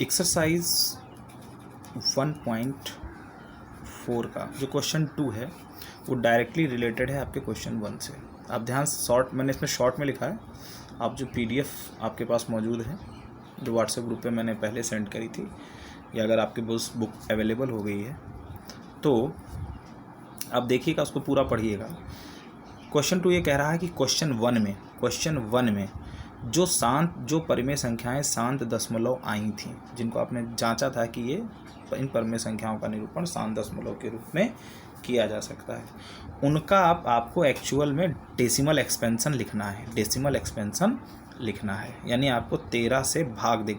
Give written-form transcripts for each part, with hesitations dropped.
Exercise 1.4 का जो question 2 है वो डायरेक्टली रिलेटेड है आपके क्वेश्चन 1 से। आप ध्यान शॉर्ट, मैंने इसमें शॉर्ट में लिखा है, आप जो PDF आपके पास मौजूद है जो व्हाट्सएप ग्रुप पे मैंने पहले सेंड करी थी, या अगर आपके पास बुक अवेलेबल हो गई है तो आप देखिएगा, उसको पूरा पढ़िएगा। क्वेश्चन 2 ये कह रहा है कि क्वेश्चन 1 में जो परिमेय संख्याएं शांत दशमलव आई थीं, जिनको आपने जांचा था कि ये इन परिमेय संख्याओं का निरूपण शांत दशमलव के रूप में किया जा सकता है, उनका आपको एक्चुअल में डेसिमल एक्सपेंशन लिखना है। यानी आपको 13 से भाग दे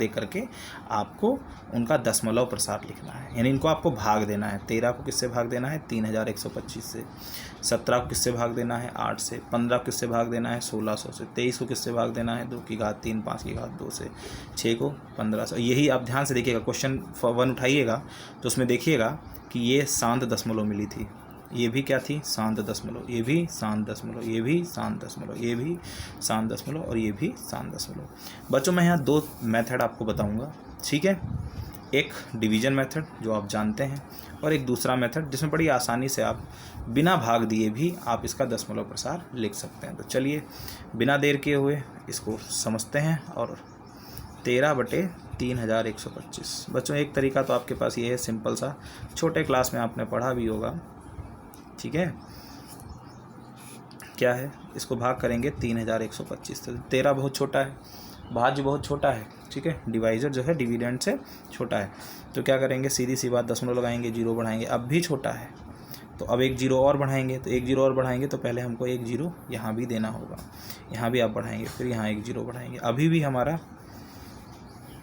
करके आपको उनका दशमलव प्रसार लिखना है। यानी इनको आपको भाग देना है। 13 को किससे भाग देना है? 3125 से। 17 को किससे भाग देना है? 8 से। 15 को किससे भाग देना है? 1600 से। 23 को किससे भाग देना है? 2 की घात 3, 5 की घात 2 से। 6 को 1500। यही आप ध्यान से देखिएगा, क्वेश्चन 1 उठाइएगा तो उसमें देखिएगा कि ये शांत दशमलव मिली थी, ये भी क्या थी? शांत दशमलव। ये भी शांत दशमलव, ये भी शांत दशमलव, ये भी शांत दशमलव और ये भी शांत दशमलव। बच्चों मैं यहाँ 2 मेथड आपको बताऊँगा, ठीक है? एक डिवीजन मेथड जो आप जानते हैं, और एक दूसरा मेथड जिसमें बड़ी आसानी से आप बिना भाग दिए भी आप इसका दशमलव प्रसार लिख सकते हैं। तो चलिए बिना देर किए हुए इसको समझते हैं। और 13/3125 बच्चों, एक तरीका तो आपके पास ये है सिंपल सा, छोटे क्लास में आपने पढ़ा भी होगा, ठीक है? क्या है? इसको भाग करेंगे 3125 से। 13 बहुत छोटा है, भाज्य बहुत छोटा है, ठीक है? डिवाइजर जो है डिविडेंड से छोटा है, तो क्या करेंगे? सीधी सी बात, दशमलव लगाएंगे, 0 बढ़ाएंगे, अब भी छोटा है तो अब एक 0 और बढ़ाएंगे, तो एक 0 और बढ़ाएंगे तो पहले हमको एक 0 यहाँ भी देना होगा, यहाँ भी आप बढ़ाएंगे, फिर यहाँ एक 0 बढ़ाएंगे। अभी भी हमारा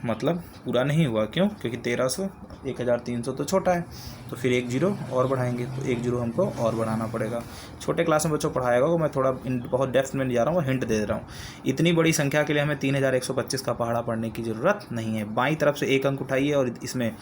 मतलब पूरा नहीं हुआ। क्यों? क्योंकि 1300 1300 तो छोटा है, तो फिर एक 0 और बढ़ाएंगे, तो एक 0 हमको और बढ़ाना पड़ेगा। छोटे क्लास में बच्चों पढ़ाएगा को मैं थोड़ा बहुत डेप्थ में जा रहा हूँ, हिंट दे रहा हूँ। इतनी बड़ी संख्या के लिए हमें 3125 का पहाड़ा पढ़ने की ज़रूरत नहीं है। बाईं तरफ से एक अंक उठाइए और इसमें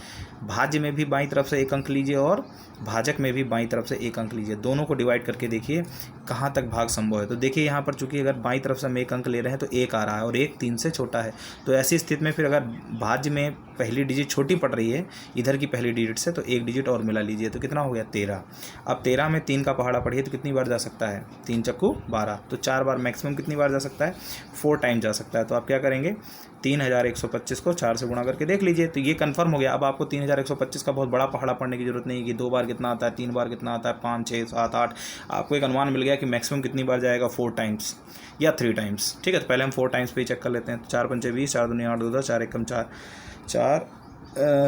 भाज्य में भी बाईं तरफ से एक अंक लीजिए और भाजक में भी बाईं तरफ से एक अंक लीजिए। दोनों को डिवाइड करके देखिए कहाँ तक भाग संभव है। तो देखिए यहाँ पर चूंकि अगर बाईं तरफ से हम एक अंक ले रहे हैं तो 1 आ रहा है और 1 3 से छोटा है, तो ऐसी स्थिति में फिर अगर भाज्य में पहली डिजिट छोटी पड़ रही है इधर की पहली डिजिट से, तो एक डिजिट और मिला लीजिए, तो कितना हो गया? 13। अब 13 में 3 का पहाड़ा पढ़िए तो कितनी बार जा सकता है? 3 चक्कू 12, तो 4 बार मैक्सिमम कितनी बार जा सकता है? 4 टाइम जा सकता है। तो आप क्या करेंगे? 3125 को 4 से गुणा करके देख लीजिए, तो ये कंफर्म हो गया। अब आपको 3125 का बहुत बड़ा पहाड़ा पढ़ने की जरूरत नहीं है कि 2 बार कितना आता है, 3 बार कितना आता है, 5 6 7 8। आपको एक अनुमान मिल गया कि मैक्सिमम कितनी बार जाएगा? 4 टाइम्स या 3 टाइम्स, ठीक है? तो पहले हम 4 टाइम्स पे ही चेक कर लेते हैं। 4 पंचे 20, 4 दूनी 8 2 10, 4 एकम 4,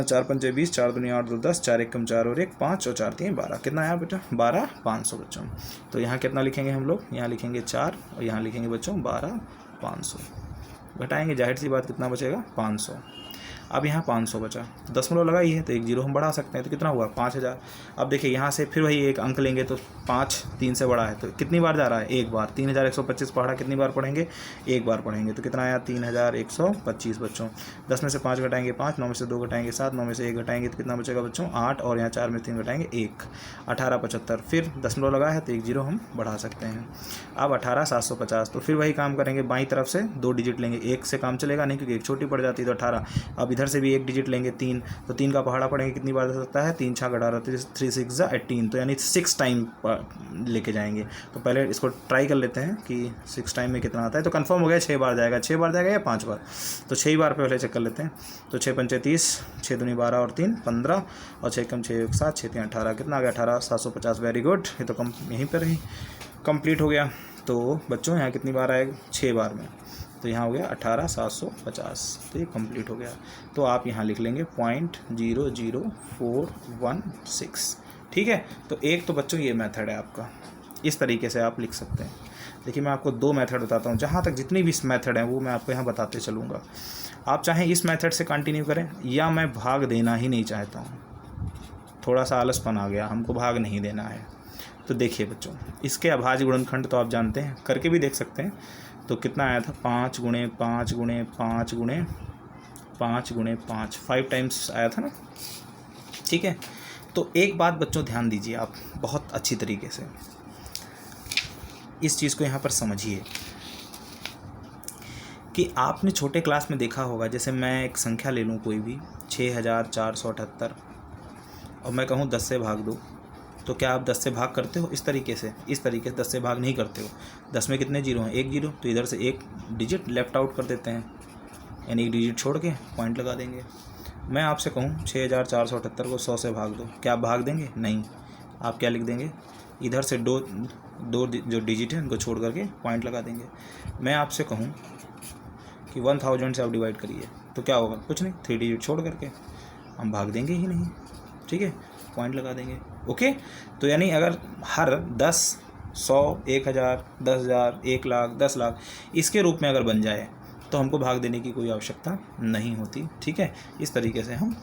4 पंचे 20, 4 दूनी 8 2 10, 4 एकम 4 और 1 5 और 4 3 12। कितना आया बेटा? 12,500 बच्चों। तो यहाँ कितना लिखेंगे हम लोग? यहाँ लिखेंगे 4 और यहाँ लिखेंगे बच्चों 12,500। घटाएंगे, जाहिर सी बात कितना बचेगा? 500। अब यहाँ 500 बचा, दशमलव लगाई है तो एक 0 हम बढ़ा सकते हैं, तो कितना हुआ? 5000। अब देखिए यहाँ से फिर वही एक अंक लेंगे तो 5 3 से बड़ा है, तो कितनी बार जा रहा है? एक बार। 3125 पढ़ा कितनी बार पढ़ेंगे? एक बार पढ़ेंगे, तो कितना आया? 3125 बच्चों। 10 में से 5 घटाएंगे 5, 9 में से 2 घटाएंगे 7, 9 में से 1 घटाएंगे तो कितना बचेगा बच्चों? 8 और यहाँ 4 में 3 घटाएंगे 1, 1875। फिर दशमलव लगा है तो एक 0 हम बढ़ा सकते हैं। अब 18,750। तो फिर वही काम करेंगे, बाईं तरफ से 2 डिजिट लेंगे, 1 से काम चलेगा नहीं क्योंकि एक छोटी पड़ जाती है, तो 18। अब इधर से भी एक डिजिट लेंगे 3, तो 3 का पहाड़ा पढ़ेंगे कितनी बार जा सकता है? 3 6 18, 3 6 18, तो यानी 6 टाइम लेके जाएंगे। तो पहले इसको ट्राई कर लेते हैं कि 6 टाइम में कितना आता है। तो कंफर्म हो गया 6 बार जाएगा। 6 बार जाएगा या 5 बार? तो 6 बार पे पहले चेक कर लेते हैं। तो 6 पंचे 30, 6 दूनी 12 और 3 15 और 6 कम 6 7, 6 3 18। कितना आ गया? 18,750। वेरी गुड, ये तो कम यहीं पर ही कंप्लीट हो गया। तो बच्चों यहाँ कितनी बार आएगा? 6 बार में, तो यहाँ हो गया 18,750। तो ये कंप्लीट हो गया। तो आप यहाँ लिख लेंगे 0.00416, ठीक है? तो एक तो बच्चों ये मेथड है आपका, इस तरीके से आप लिख सकते हैं। देखिए मैं आपको 2 मेथड बताता हूँ, जहाँ तक जितनी भी मेथड हैं वो मैं आपको यहाँ बताते चलूँगा। आप चाहें इस मेथड से कंटिन्यू करें, या मैं भाग देना ही नहीं चाहता हूँ, थोड़ा सा आलसपन आ गया, हमको भाग नहीं देना है, तो देखिए बच्चों इसके अभाज्य गुणनखंड तो आप जानते हैं, करके भी देख सकते हैं। तो कितना आया था? 5 गुणे 5 गुणे 5 गुणे 5 गुणे 5, 5 टाइम्स आया था ना, ठीक है? तो एक बात बच्चों ध्यान दीजिए आप बहुत अच्छी तरीके से, इस चीज़ को यहाँ पर समझिए कि आपने छोटे क्लास में देखा होगा, जैसे मैं एक संख्या ले लूँ कोई भी 6478 और मैं कहूँ 10 से भाग दो, तो क्या आप 10 से भाग करते हो? इस तरीके से 10 से भाग नहीं करते हो। 10 में कितने जीरो हैं? 1 जीरो, तो इधर से एक डिजिट लेफ़्ट आउट कर देते हैं, यानी एक डिजिट छोड़ के पॉइंट लगा देंगे। मैं आपसे कहूँ 6478 को 100 से भाग दो, क्या आप भाग देंगे? नहीं। आप क्या लिख देंगे? इधर से दो जो डिजिट है उनको छोड़ करके पॉइंट लगा देंगे। मैं आपसे कहूँ कि 1000 से आप डिवाइड करिए, तो क्या होगा? कुछ नहीं, 3 डिजिट छोड़ करके हम भाग देंगे ही नहीं, ठीक है, पॉइंट लगा देंगे। ओके, तो यानी अगर हर 10, 100, 1000, 10,000, 1 लाख, 10 लाख इसके रूप में अगर बन जाए तो हमको भाग देने की कोई आवश्यकता नहीं होती, ठीक है। इस तरीके से हम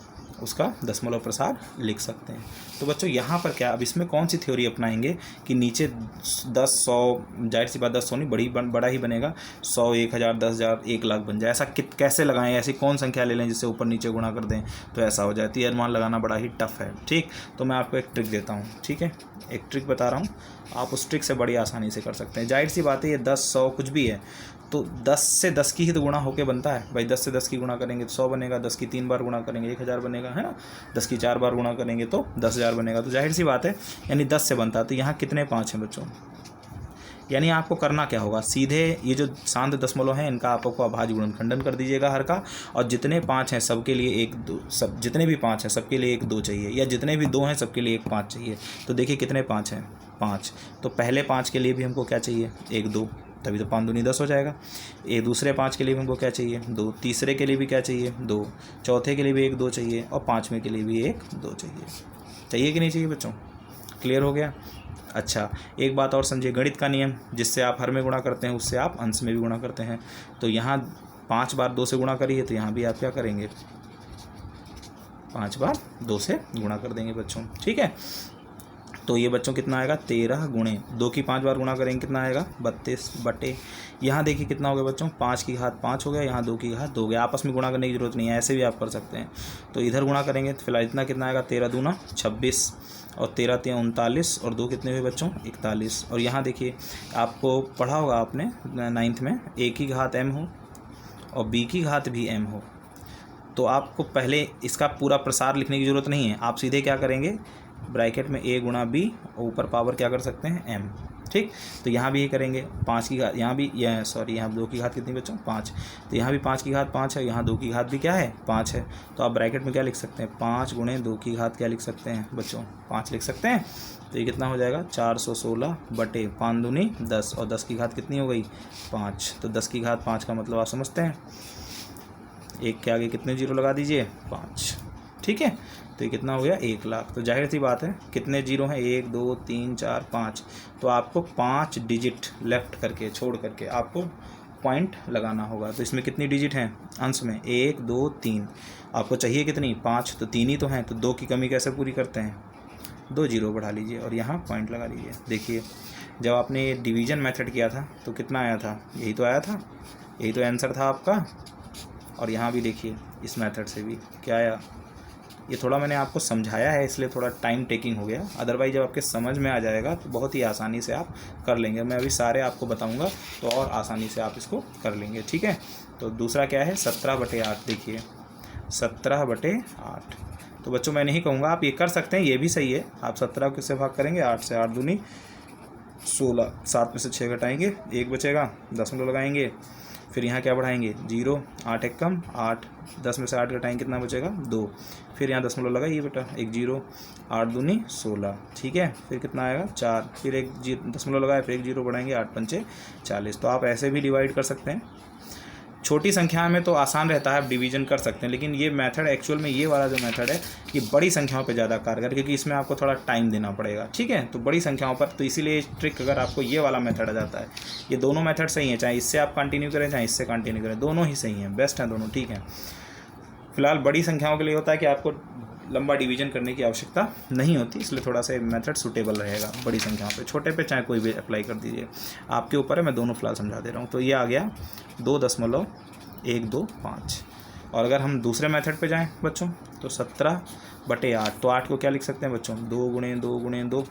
उसका दशमलव प्रसार लिख सकते हैं। तो बच्चों यहाँ पर क्या, अब इसमें कौन सी थ्योरी अपनाएंगे कि नीचे 10, 100, जाहिर सी बात 10 100 नहीं, बड़ा ही बनेगा, 100, 1000, 10,000, 1 लाख बन जाए। ऐसा कैसे लगाएं? ऐसी कौन संख्या ले लें जिससे ऊपर नीचे गुणा कर दें तो ऐसा हो जाती है? अनुमान लगाना बड़ा ही टफ है, ठीक। तो मैं आपको एक ट्रिक देता हूँ, ठीक है, एक ट्रिक बता रहा हूँ, आप उस ट्रिक से बड़ी आसानी से कर सकते हैं। जाहिर सी बात है ये 10, 100 कुछ भी है, तो 10 से 10 की ही तो गुणा होके बनता है भाई। 10 से 10 की गुणा करेंगे तो 100 बनेगा, 10 की 3 बार गुणा करेंगे 1000 बनेगा, है ना। 10 की 4 बार गुणा करेंगे तो 10,000 बनेगा। तो जाहिर सी बात है यानी 10 से बनता है। तो यहाँ कितने 5 हैं बच्चों? यानी आपको करना क्या होगा, सीधे ये जो शांत दशमलव हैं इनका आपको अभाज्य गुणनखंडन कर दीजिएगा हर का, और जितने 5 हैं सबके लिए 1 2, सब जितने भी 5 हैं सबके लिए 1 2 चाहिए, या जितने भी 2 हैं सबके लिए 1 5 चाहिए। तो देखिए कितने 5 हैं? 5। तो पहले 5 के लिए भी हमको क्या चाहिए? 1 2, तभी तो 5 दूनी 10 हो जाएगा। ये दूसरे 5 के लिए भी हमको क्या चाहिए? 2। तीसरे के लिए भी क्या चाहिए? 2। चौथे के लिए भी 1 2 चाहिए, और 5वें के लिए भी 1 2 चाहिए। चाहिए कि नहीं चाहिए बच्चों? क्लियर हो गया? अच्छा, एक बात और समझिए, गणित का नियम, जिससे आप हर में गुणा करते हैं उससे आप अंश में भी गुणा करते हैं। तो यहाँ 5 बार 2 से गुणा करिए, तो यहाँ भी आप क्या करेंगे? 5 बार 2 से गुणा कर देंगे बच्चों, ठीक है। तो ये बच्चों कितना आएगा? 13 गुणे 2 की 5 बार गुणा करेंगे, कितना आएगा? 32 बटे, यहाँ देखिए कितना हो गया बच्चों? 5 की घात 5 हो गया, यहाँ 2 की घात 2 हो गया। आपस में गुणा करने की जरूरत नहीं है, ऐसे भी आप कर सकते हैं। तो इधर गुणा करेंगे तो फिलहाल इतना कितना आएगा? 13 दूना 26, और 13 3 39, और 2 कितने हुए बच्चों? 41। और यहाँ देखिए आपको पढ़ा होगा आपने 9th में, a की घात m हो और b की घात भी m हो, तो आपको पहले इसका पूरा प्रसार लिखने की ज़रूरत नहीं है। आप सीधे क्या करेंगे? ब्रैकेट में a गुणा b, ऊपर पावर क्या कर सकते हैं? m, ठीक। तो यहाँ भी ये करेंगे, 5 की घात, यहाँ भी यहाँ 2 की घात कितनी बच्चों? 5। तो यहाँ भी 5 की घात 5 है, यहाँ 2 की घात भी क्या है? 5 है। तो आप ब्रैकेट में क्या लिख सकते हैं? 5 गुणे 2 की घात क्या लिख सकते हैं बच्चों? 5 लिख सकते हैं। तो ये कितना हो जाएगा? 416 बटे 5 दूनी 10, और 10 की घात कितनी हो गई? 5। तो 10 की घात 5 का मतलब आप समझते हैं, एक के आगे कितने जीरो लगा दीजिए? 5, ठीक है। तो ये कितना हो गया? 1 लाख। तो जाहिर सी बात है कितने जीरो हैं? 1 2 3 4 5। तो आपको 5 डिजिट लेफ्ट करके छोड़ करके आपको पॉइंट लगाना होगा। तो इसमें कितनी डिजिट हैं अंश में? 1 2 3। आपको चाहिए कितनी? 5। तो 3 ही तो हैं, तो 2 की कमी कैसे पूरी करते हैं? 2 जीरो बढ़ा लीजिए और यहाँ पॉइंट लगा लीजिए। देखिए जब आपने डिवीज़न मेथड किया था तो कितना आया था? यही तो आया था, यही तो आंसर था आपका। और यहाँ भी देखिए इस मेथड से भी क्या आया? ये थोड़ा मैंने आपको समझाया है इसलिए थोड़ा टाइम टेकिंग हो गया, अदरवाइज जब आपके समझ में आ जाएगा तो बहुत ही आसानी से आप कर लेंगे। मैं अभी सारे आपको बताऊंगा तो और आसानी से आप इसको कर लेंगे, ठीक है। तो दूसरा क्या है? 17/8। देखिए 17/8। तो बच्चों मैं नहीं कहूँगा, आप ये कर सकते हैं, ये भी सही है। आप 17 किससे भाग करेंगे? 8 से। 8 दूनी 16, 7 में से 6 घटाएंगे, 1 बचेगा, दशमलव लगाएंगे, फिर यहाँ क्या बढ़ाएंगे? 0, 8 1 कम 8, 10 में से 8 घटाएंगे, कितना बचेगा? 2, फिर यहाँ दशमलव लगाइए बेटा, 1 0, 8 दूनी 16, ठीक है। फिर कितना आएगा? 4, फिर 1 दशमलव लगाए, फिर 1 0 बढ़ाएंगे, 8 पंचे 40। तो आप ऐसे भी डिवाइड कर सकते हैं। छोटी संख्या में तो आसान रहता है, आप डिवीजन कर सकते हैं, लेकिन ये मेथड एक्चुअल में, ये वाला जो मेथड है ये बड़ी संख्याओं पे ज़्यादा कारगर, क्योंकि इसमें आपको थोड़ा टाइम देना पड़ेगा, ठीक है। तो बड़ी संख्याओं पर तो इसीलिए ट्रिक, अगर आपको ये वाला मेथड आ जाता है, ये दोनों मेथड सही है, चाहे इससे आप कंटिन्यू करें चाहे इससे कंटिन्यू करें, दोनों ही सही हैं, बेस्ट हैं दोनों, ठीक है। फिलहाल बड़ी संख्याओं के लिए होता है कि आपको लंबा डिवीजन करने की आवश्यकता नहीं होती, इसलिए थोड़ा सा मेथड सूटेबल रहेगा बड़ी संख्याओं पे। छोटे पे चाहे कोई भी अप्लाई कर दीजिए, आपके ऊपर है, मैं दोनों फिलहाल समझा दे रहा हूँ। तो ये आ गया 2.125। और अगर हम दूसरे मेथड पे जाएं बच्चों तो 17/8। तो 8 को क्या लिख सकते हैं बच्चों? 2 गुणे 2 गुणे 2।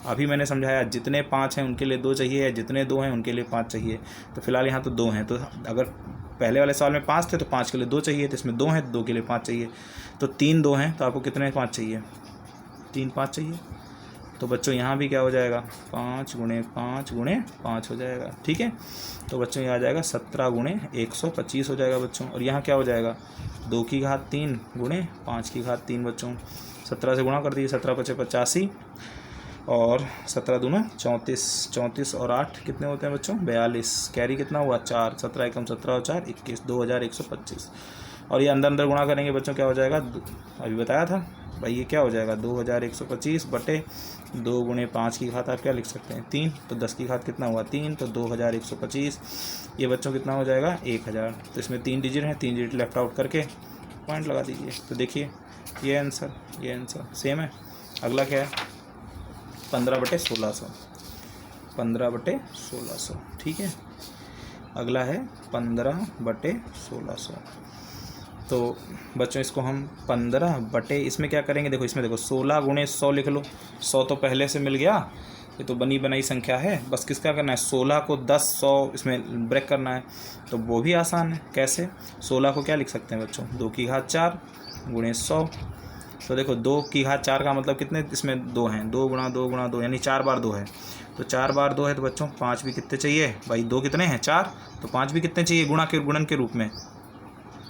अभी मैंने समझाया जितने 5 हैं उनके लिए 2 चाहिए, या जितने 2 हैं उनके लिए 5 चाहिए। तो फिलहाल यहाँ तो 2 हैं, तो अगर पहले वाले सवाल में 5 थे तो 5 के लिए 2 चाहिए, तो इसमें 2 हैं तो 2 के लिए 5 चाहिए। तो 3 2 हैं तो आपको कितने 5 चाहिए? 3 5 चाहिए। तो बच्चों यहाँ भी क्या हो जाएगा? 5 गुणे 5 गुणे 5 हो जाएगा। ठीक है, तो बच्चों ये आ जाएगा 17 गुणे 125 हो जाएगा बच्चों। और यहाँ क्या हो जाएगा? 2 की घात 3 गुणे 5 की घात 3 बच्चों। 17 से गुणा कर दीजिए, 17 × 5 = 85 और 17 दूना 34, 34 और 8 कितने होते हैं बच्चों? 42। कैरी कितना हुआ? 4। 17 एकम 17 और 4 21, 2125। और ये अंदर अंदर गुणा करेंगे बच्चों, क्या हो जाएगा? अभी बताया था भाई, ये क्या हो जाएगा? 2125 बटे 2 गुणे 5 की घात आप क्या लिख सकते हैं? 3। तो 10 की घात कितना हुआ? 3। तो 2125 ये बच्चों कितना हो जाएगा? 1000। तो इसमें 3 डिजिट हैं, 3 डिजिट लेफ्ट आउट करके पॉइंट लगा दीजिए। तो देखिए ये आंसर सेम है। अगला क्या है? 15/1600। 15/1600। ठीक है, अगला है 15/1600। तो बच्चों इसको हम 15 इसमें क्या करेंगे? देखो इसमें देखो 16 गुणे 100 लिख लो। 100 तो पहले से मिल गया, ये तो बनी बनाई संख्या है। बस किसका करना है? 16 को 10 100 इसमें ब्रेक करना है, तो वो भी आसान है। कैसे? 16 को क्या लिख सकते हैं बच्चों? 2 की घात 4 गुणे 100। तो देखो 2 की घात 4 का मतलब कितने? इसमें 2 हैं, 2 गुणा 2 गुणा 2 यानी 4 बार 2 है। तो 4 बार 2 है तो बच्चों 5 भी कितने चाहिए भाई? 2 कितने हैं? 4। तो 5 भी कितने चाहिए? गुणन के रूप में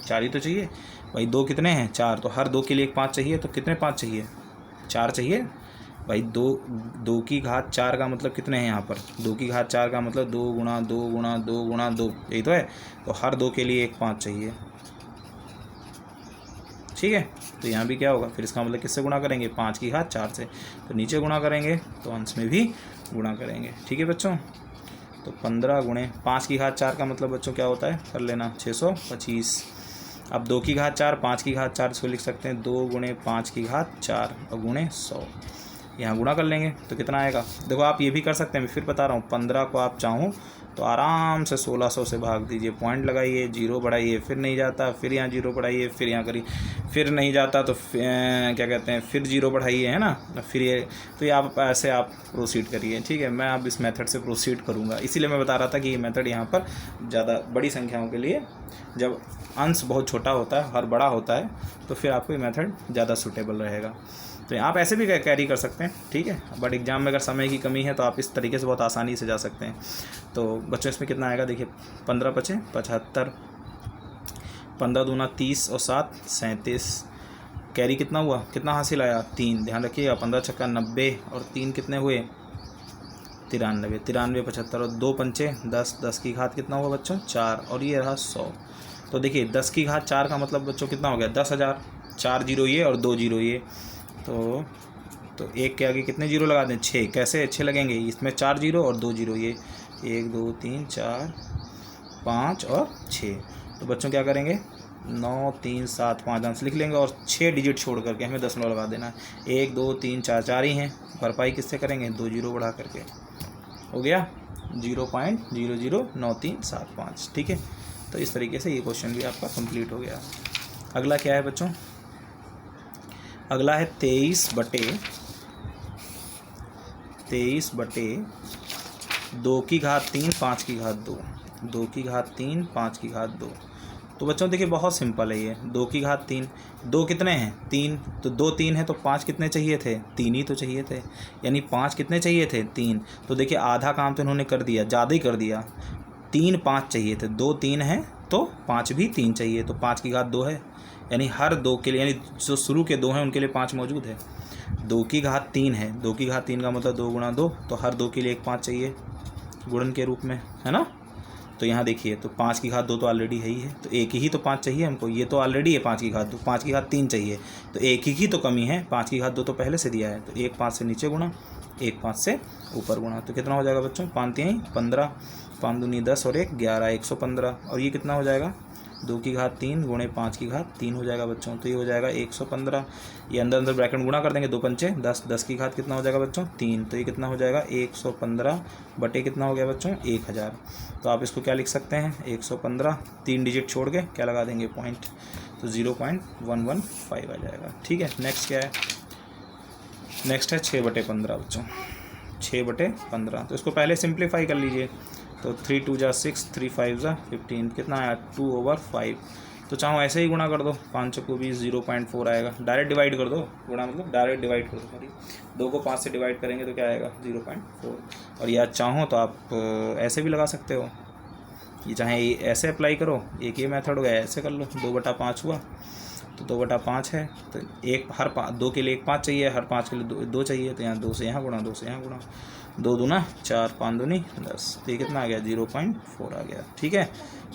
4 ही तो चाहिए भाई। 2 कितने हैं? 4। तो हर 2 के लिए एक 5 चाहिए, तो कितने 5 चाहिए? 4 चाहिए भाई। 2 की घात 4 का मतलब कितने हैं यहाँ पर? 2 की घात 4 का मतलब 2 गुणा 2 गुणा 2 गुणा 2, यही तो है। तो हर 2 के लिए एक 5 चाहिए। ठीक है, तो यहाँ भी क्या होगा? फिर इसका मतलब किससे गुणा करेंगे? 5 की घात 4 से। तो नीचे गुणा करेंगे तो अंश में भी गुणा करेंगे। ठीक है बच्चों, तो 15 गुणे 5 की घात 4 का मतलब बच्चों क्या होता है? कर लेना 625। अब 2 की घात 4 5 की घात 4 इसको लिख सकते हैं 2 गुणे 5 की घात 4 और गुणे 100। यहाँ गुणा कर लेंगे तो कितना आएगा? देखो आप ये भी कर सकते हैं, मैं फिर बता रहा हूँ। 15 को आप चाहो तो आराम से 1600 से भाग दीजिए, पॉइंट लगाइए, 0 बढ़ाइए, फिर नहीं जाता, फिर यहाँ 0 बढ़ाइए, फिर यहाँ करिए, फिर नहीं जाता तो क्या कहते हैं, फिर 0 बढ़ाइए, है ना। फिर ये तो ये आप ऐसे आप प्रोसीड करिए। ठीक है, मैं अब इस मेथड से प्रोसीड करूँगा, इसीलिए मैं बता रहा था कि ये मेथड यहाँ पर ज़्यादा बड़ी संख्याओं के लिए, जब अंश बहुत छोटा होता है, हर बड़ा होता है, तो फिर आपको ये मेथड ज़्यादा सूटेबल रहेगा। तो आप ऐसे भी कैरी कर सकते हैं, ठीक है। बट एग्जाम में अगर समय की कमी है तो आप इस तरीके से बहुत आसानी से जा सकते हैं। तो बच्चों इसमें कितना आएगा? देखिए 15 × 5 = 75, 15 दूना 30 और 7 37। कैरी कितना हुआ? कितना हासिल आया? 3। ध्यान रखिएगा, 15 × 6 = 90 और 3 कितने हुए? 93। 93 75 और 2 पंचे 10, 10 की घात कितना हुआ बच्चों? 4 और ये रहा 100। तो देखिए 10 की घात 4 का मतलब बच्चों कितना हो गया? 10,000। 4 जीरो ये और 2 जीरो ये, तो एक के आगे कितने जीरो लगा दें? 6। कैसे 6 लगेंगे? इसमें 4 जीरो और 2 जीरो, ये 1 2 3 4 5 और 6। तो बच्चों क्या करेंगे? 9 3 7 5 अंश लिख लेंगे और 6 डिजिट छोड़ करके हमें दशमलव लगा देना है। 1 2 3 4 4 ही हैं, भरपाई किससे करेंगे? 2 जीरो बढ़ा करके। हो गया 0.009375। ठीक है, तो इस तरीके से ये क्वेश्चन भी आपका कंप्लीट हो गया। अगला क्या है बच्चों? अगला है 23 बटे 2 की घात 3 5 की घात 2। 2 की घात 3 5 की घात 2। तो बच्चों देखिए बहुत सिंपल है ये। 2 की घात 3, 2 कितने हैं? 3। तो 2 3 है तो 5 कितने चाहिए थे? 3 ही तो चाहिए थे, यानी 5 कितने चाहिए थे? 3। तो देखिए आधा काम तो इन्होंने कर दिया, ज़्यादा ही कर दिया। 3 5 चाहिए थे, 2 3 है तो 5 भी 3 चाहिए, तो 5 की घात 2 है, यानी हर 2 के लिए, यानी जो शुरू के 2 हैं उनके लिए 5 मौजूद है। 2 की घात 3 है, 2 की घात 3 का मतलब 2 गुणा 2, तो हर 2 के लिए एक 5 चाहिए गुणन के रूप में, है ना। तो यहाँ देखिए, तो 5 की घात 2 तो ऑलरेडी है ही है, तो एक ही तो 5 चाहिए हमको, ये तो ऑलरेडी है 5 की घात 2, 5 की घात 3 चाहिए, तो एक ही तो कमी है, 5 की घात 2 तो पहले से दिया है, तो एक 5 से नीचे गुणा, एक 5 से ऊपर गुणा, तो कितना हो जाएगा बच्चों? 5 3 15, 5 दूनी 10 और 1 11, 115। और ये कितना हो जाएगा? 2 की घात 3 गुणे 5 की घात 3 हो जाएगा बच्चों, तो ये हो जाएगा 115। ये अंदर अंदर ब्रैकेट गुणा कर देंगे, 2 पंचे 10, 10 की घात कितना हो जाएगा बच्चों? 3, तो ये कितना हो जाएगा? 115 बटे कितना हो गया बच्चों? 1000। तो आप इसको क्या लिख सकते हैं? 115, 3 डिजिट छोड़ के क्या लगा देंगे? पॉइंट, तो 0.115 आ जाएगा। ठीक है, नेक्स्ट क्या है? नेक्स्ट है 6/15 बच्चों, 6/15। तो इसको पहले सिंप्लीफाई कर लीजिए, तो तो 3 2 जा 6, 3 5 जा 15, कितना आया 2/5। तो चाहो ऐसे ही गुणा कर दो, 5 चौको 20, 0.4 आएगा। डायरेक्ट डिवाइड कर दो, गुणा मतलब डायरेक्ट डिवाइड कर दो, सॉरी 2 को 5 से डिवाइड करेंगे तो क्या आएगा 0.4। और या चाहो तो आप ऐसे भी लगा सकते हो, ये चाहे ऐसे अप्लाई करो, एक ये मेथड हो गया, ऐसे कर लो, 2/5 हुआ तो 2/5 है, तो एक हर 2 के लिए 1 5 चाहिए, हर 5 के लिए 2 चाहिए, तो यहाँ 2 से यहाँ गुणा, 2 से यहाँ गुणा, 2 दूना 4, 5 दूनी 10, तो ये कितना आ गया 0.4 आ गया। ठीक है,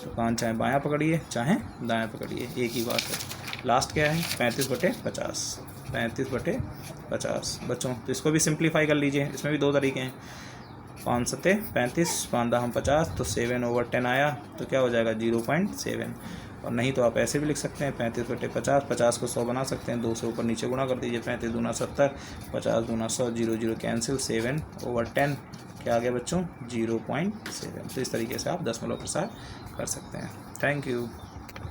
तो कान चाहे बायां पकड़िए चाहे दायां पकड़िए, एक ही बात है। लास्ट क्या है 35/50, 35/50 बच्चों। तो इसको भी सिंप्लीफाई कर लीजिए, इसमें भी 2 तरीके हैं, 5 सत्ते 35, 5 दहम 50, तो 7/10 आया, तो क्या हो जाएगा 0.7। और नहीं तो आप ऐसे भी लिख सकते हैं 35/50, 50 को 100 बना सकते हैं, 2 से ऊपर नीचे गुणा कर दीजिए, 35 दूना 70, 50 दूना 100, 0 0 कैंसिल, 7/10 क्या आ गया बच्चों 0.7। तो इस तरीके से आप दशमलव प्रसार कर सकते हैं। Thank you.